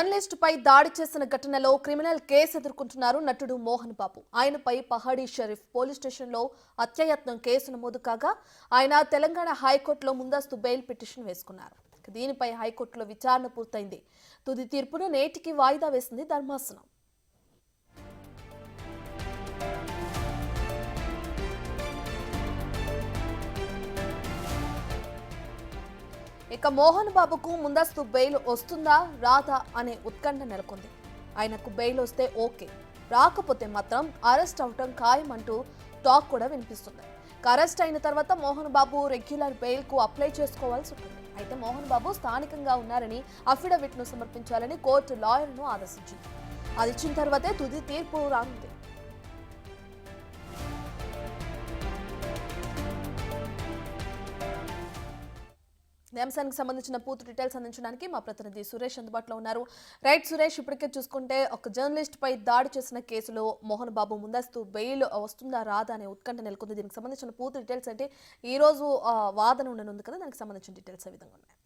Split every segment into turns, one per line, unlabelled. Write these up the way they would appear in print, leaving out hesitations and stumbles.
Journalist పై దాడి చేసిన ఘటనలో క్రిమినల్ కేసు ఎదుర్కొంటున్నారు నటుడు మోహన్ బాబు. ఆయనపై పహాడీ షరీఫ్ పోలీస్ స్టేషన్లో హత్యాయత్నం కేసు నమోదు కాగా ఆయన తెలంగాణ హైకోర్టులో ముందస్తు బెయిల్ పిటిషన్ వేసుకున్నారు. దీనిపై హైకోర్టులో విచారణ పూర్తయింది. తుది తీర్పును నేటికి వాయిదా వేసింది ధర్మాసనం. ఇక మోహన్ బాబుకు ముందస్తు బెయిల్ వస్తుందా రాదా అనే ఉత్కంఠ నెలకొంది. ఆయనకు బెయిల్ వస్తే ఓకే, రాకపోతే మాత్రం అరెస్ట్ అవటం ఖాయమంటూ టాక్ కూడా వినిపిస్తుంది. అరెస్ట్ అయిన తర్వాత మోహన్ బాబు రెగ్యులర్ బెయిల్ కు అప్లై చేసుకోవాల్సి ఉంటుంది. అయితే మోహన్ బాబు స్థానికంగా ఉన్నారని అఫిడవిట్ ను సమర్పించాలని కోర్టు లాయర్ను ఆదేశించింది. అది ఇచ్చిన తర్వాతే తుది తీర్పు రానుంది. ఈ అంశానికి సంబంధించిన పూర్తి డీటెయిల్స్ అందించడానికి మా ప్రతినిధి సురేష్ అందుబాటులో ఉన్నారు. రైట్ సురేష్, ఇప్పటికే చూసుకుంటే ఒక జర్నలిస్ట్ పై దాడి చేసిన కేసులో మోహన్ బాబు ముందస్తు బెయిల్ వస్తుందా రాదా అనే ఉత్కంఠ నెలకొంది. దీనికి సంబంధించిన పూర్తి డీటెయిల్స్ అంటే ఈ రోజు వాదన ఉండనుంది కదా, దానికి సంబంధించిన డీటెయిల్స్ ఏ విధంగా ఉన్నాయి?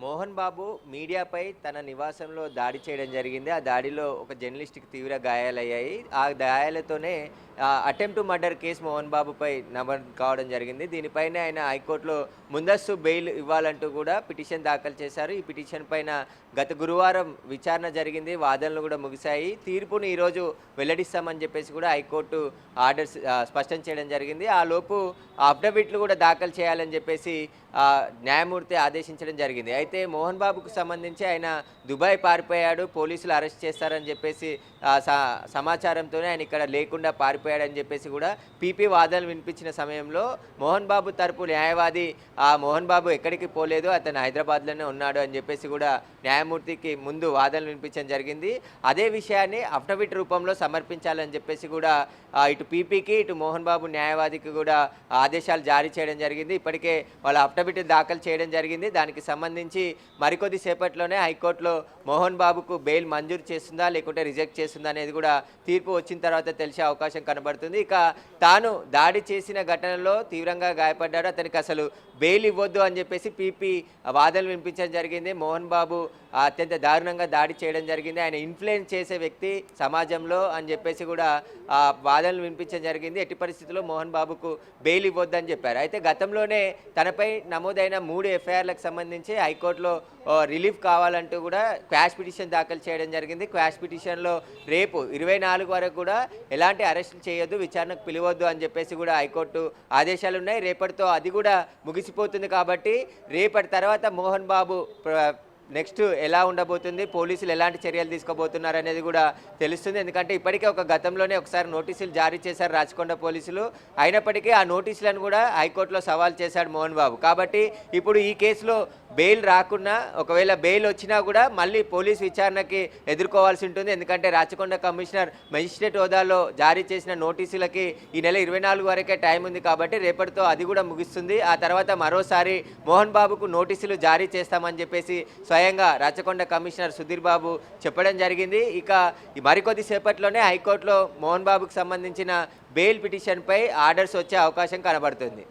మోహన్ బాబు మీడియాపై తన నివాసంలో దాడి చేయడం జరిగింది. ఆ దాడిలో ఒక జర్నలిస్ట్కి తీవ్ర గాయాలయ్యాయి. ఆ గాయాలతోనే attempt to murder case Mohan బాబుపై నమోదు కావడం జరిగింది. దీనిపైన ఆయన హైకోర్టులో ముందస్తు బెయిల్ ఇవ్వాలంటూ కూడా పిటిషన్ దాఖలు చేశారు. ఈ పిటిషన్ పైన గత గురువారం విచారణ జరిగింది, వాదనలు కూడా ముగిశాయి. తీర్పును ఈరోజు వెల్లడిస్తామని చెప్పేసి కూడా హైకోర్టు ఆర్డర్స్ స్పష్టం చేయడం జరిగింది. ఆ లోపు అఫిడవిట్లు కూడా దాఖలు చేయాలని చెప్పేసి న్యాయమూర్తి ఆదేశించడం జరిగింది. అయితే మోహన్ బాబుకు సంబంధించి ఆయన దుబాయ్ పారిపోయాడు, పోలీసులు అరెస్ట్ చేస్తారని చెప్పేసి సమాచారంతోనే ఆయన ఇక్కడ లేకుండా పారిపోయాడని చెప్పేసి కూడా పీపీ వాదనలు వినిపించిన సమయంలో మోహన్ బాబు తరపు న్యాయవాది మోహన్ బాబు ఎక్కడికి పోలేదు, అతను హైదరాబాద్లోనే ఉన్నాడు అని చెప్పేసి కూడా న్యాయమూర్తికి ముందు వాదనలు వినిపించడం జరిగింది. అదే విషయాన్ని అఫిడవిట్ రూపంలో సమర్పించాలని చెప్పేసి కూడా ఇటు పీపీకి ఇటు మోహన్ బాబు న్యాయవాదికి కూడా ఆదేశాలు జారీ చేయడం జరిగింది. ఇప్పటికే వాళ్ళ అఫిడవిట్ దాఖలు చేయడం జరిగింది. దానికి సంబంధించి మరికొద్ది సేపట్లోనే హైకోర్టులో మోహన్ బాబుకు బెయిల్ మంజూరు చేస్తుందా లేకుంటే రిజెక్ట్ చేస్తుందా అనేది కూడా తీర్పు వచ్చిన తర్వాత తెలిసే అవకాశం కనబడుతుంది. ఇక తాను దాడి చేసిన ఘటనలో తీవ్రంగా గాయపడ్డాడు, అతనికి అసలు బెయిల్ ఇవ్వద్దు అని చెప్పేసి పీపీ వాదనలు వినిపించడం జరిగింది. మోహన్ బాబు అత్యంత దారుణంగా దాడి చేయడం జరిగింది, ఆయన ఇన్ఫ్లుయెన్స్ చేసే వ్యక్తి సమాజంలో అని చెప్పేసి కూడా వాదనలు వినిపించడం జరిగింది. ఎట్టి పరిస్థితుల్లో మోహన్ బాబుకు బెయిల్ ఇవ్వద్దు అని చెప్పారు. అయితే గతంలోనే తనపై నమోదైన 3 ఎఫ్ఐఆర్లకు సంబంధించి హైకోర్టులో రిలీఫ్ కావాలంటూ కూడా క్వాష్ పిటిషన్ దాఖలు చేయడం జరిగింది. క్వాష్ పిటిషన్లో రేపు 24 వరకు కూడా ఎలాంటి అరెస్టులు చేయొద్దు, విచారణకు పిలవద్దు అని చెప్పేసి కూడా హైకోర్టు ఆదేశాలు ఉన్నాయి. రేపటితో అది కూడా ముగిసిపోతుంది. కాబట్టి రేపటి తర్వాత మోహన్ బాబు నెక్స్ట్ ఎలా ఉండబోతుంది, పోలీసులు ఎలాంటి చర్యలు తీసుకోబోతున్నారు అనేది కూడా తెలుస్తుంది. ఎందుకంటే ఇప్పటికే గతంలోనే ఒకసారి నోటీసులు జారీ చేశారు రాచకొండ పోలీసులు. అయినప్పటికీ ఆ నోటీసులను కూడా హైకోర్టులో సవాల్ చేశాడు మోహన్ బాబు. కాబట్టి ఇప్పుడు ఈ కేసులో బెయిల్ రాకున్నా, ఒకవేళ బెయిల్ వచ్చినా కూడా మళ్ళీ పోలీస్ విచారణకి ఎదుర్కోవాల్సి ఉంటుంది. ఎందుకంటే రాచకొండ కమిషనర్ మెజిస్ట్రేట్ హోదాలో జారీ చేసిన నోటీసులకి ఈ నెల 24 వరకే టైం ఉంది. కాబట్టి రేపటితో అది కూడా ముగిస్తుంది. ఆ తర్వాత మరోసారి మోహన్ బాబుకు నోటీసులు జారీ చేస్తామని చెప్పేసి స్వయంగా రాచకొండ కమిషనర్ సుధీర్ బాబు చెప్పడం జరిగింది. ఇక మరికొద్ది సేపట్లోనే హైకోర్టులో మోహన్ బాబుకు సంబంధించిన బెయిల్ పిటిషన్పై ఆర్డర్స్ వచ్చే అవకాశం కనబడుతుంది.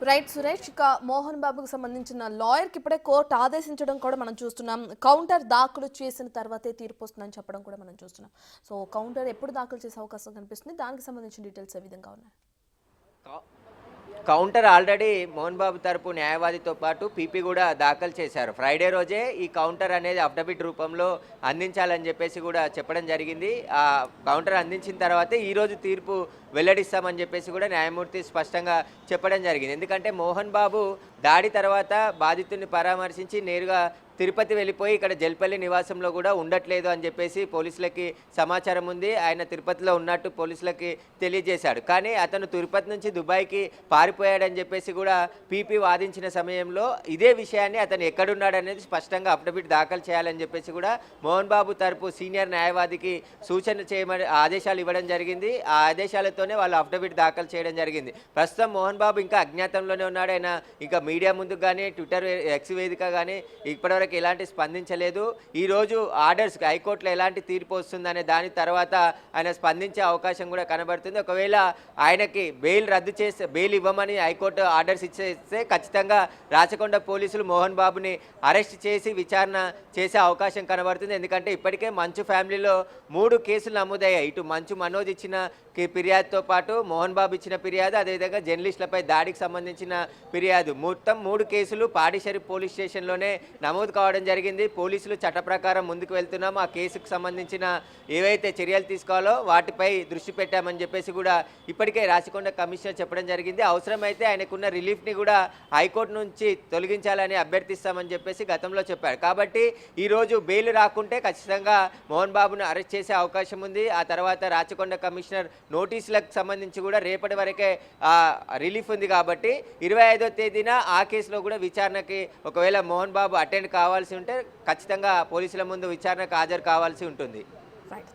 రైట్ సురేష్, ఇక మోహన్ బాబుకు సంబంధించిన లాయర్కి ఇప్పుడే కోర్టు ఆదేశించడం కూడా మనం చూస్తున్నాం. కౌంటర్ దాఖలు చేసిన తర్వాతే తీర్పు వస్తుందని చెప్పడం కూడా మనం చూస్తున్నాం. సో కౌంటర్ ఎప్పుడు దాఖలు చేసే అవకాశం కనిపిస్తుంది, దానికి సంబంధించిన డీటెయిల్స్ ఏ విధంగా ఉన్నాయి?
కౌంటర్ ఆల్రెడీ మోహన్ బాబు తరపు న్యాయవాదితో పాటు పీపీ కూడా దాఖలు చేశారు. ఫ్రైడే రోజే ఈ కౌంటర్ అనేది అఫిడవిట్ రూపంలో అందించాలని చెప్పేసి కూడా చెప్పడం జరిగింది. ఆ కౌంటర్ అందించిన తర్వాతే ఈరోజు తీర్పు వెల్లడిస్తామని చెప్పేసి కూడా న్యాయమూర్తి స్పష్టంగా చెప్పడం జరిగింది. ఎందుకంటే మోహన్ బాబు దాడి తర్వాత బాధితుడిని పరామర్శించి నేరుగా తిరుపతి వెళ్ళిపోయి ఇక్కడ జల్పల్లి నివాసంలో కూడా ఉండట్లేదు అని చెప్పేసి పోలీసులకి సమాచారం ఉంది. ఆయన తిరుపతిలో ఉన్నట్టు పోలీసులకి తెలియజేశాడు. కానీ అతను తిరుపతి నుంచి దుబాయ్కి పారిపోయాడని చెప్పేసి కూడా పీపీ వాదించిన సమయంలో ఇదే విషయాన్ని అతను ఎక్కడున్నాడనేది స్పష్టంగా అఫిడవిట్ దాఖలు చేయాలని చెప్పేసి కూడా మోహన్ బాబు తరపు సీనియర్ న్యాయవాదికి సూచన చేయమని ఆదేశాలు ఇవ్వడం జరిగింది. ఆ ఆదేశాలతో దానితోనే వాళ్ళు అఫిడవిట్ దాఖలు చేయడం జరిగింది. ప్రస్తుతం మోహన్ బాబు ఇంకా అజ్ఞాతంలోనే ఉన్నాడు. ఆయన ఇంకా మీడియా ముందుకు కానీ ట్విట్టర్ ఎక్స్ వేదిక కానీ ఇప్పటివరకు ఎలాంటి స్పందించలేదు. ఈరోజు ఆర్డర్స్ హైకోర్టులో ఎలాంటి తీర్పు వస్తుందనే దాని తర్వాత ఆయన స్పందించే అవకాశం కూడా కనబడుతుంది. ఒకవేళ ఆయనకి బెయిల్ రద్దు చేస్తే, బెయిల్ ఇవ్వమని హైకోర్టు ఆర్డర్స్ ఇచ్చేస్తే ఖచ్చితంగా రాచకొండ పోలీసులు మోహన్ బాబుని అరెస్ట్ చేసి విచారణ చేసే అవకాశం కనబడుతుంది. ఎందుకంటే ఇప్పటికే మంచు ఫ్యామిలీలో 3 కేసులు నమోదయ్యాయి. ఇటు మంచు మనోజ్ ఇచ్చిన ఫిర్యాదుతో పాటు మోహన్ బాబు ఇచ్చిన ఫిర్యాదు, అదేవిధంగా జర్నలిస్టులపై దాడికి సంబంధించిన ఫిర్యాదు, మొత్తం 3 కేసులు పాడిషరి పోలీస్ స్టేషన్లోనే నమోదు కావడం జరిగింది. పోలీసులు చట్ట ప్రకారం ముందుకు వెళ్తున్నాము, ఆ కేసుకు సంబంధించిన ఏవైతే చర్యలు తీసుకోవాలో వాటిపై దృష్టి పెట్టామని చెప్పేసి కూడా ఇప్పటికే రాచకొండ కమిషనర్ చెప్పడం జరిగింది. అవసరమైతే ఆయనకున్న రిలీఫ్ని కూడా హైకోర్టు నుంచి తొలగించాలని అభ్యర్థిస్తామని చెప్పేసి గతంలో చెప్పారు. కాబట్టి ఈరోజు బెయిల్ రాకుంటే ఖచ్చితంగా మోహన్ బాబును అరెస్ట్ చేసే అవకాశం ఉంది. ఆ తర్వాత రాచకొండ కమిషనర్ నోటీసులకు సంబంధించి కూడా రేపటి వరకే రిలీఫ్ ఉంది. కాబట్టి 25వ తేదీన ఆ కేసులో కూడా విచారణకి ఒకవేళ మోహన్ బాబు అటెండ్ కావాల్సి ఉంటే ఖచ్చితంగా పోలీసుల ముందు విచారణకు హాజరు కావాల్సి ఉంటుంది.
రైట్.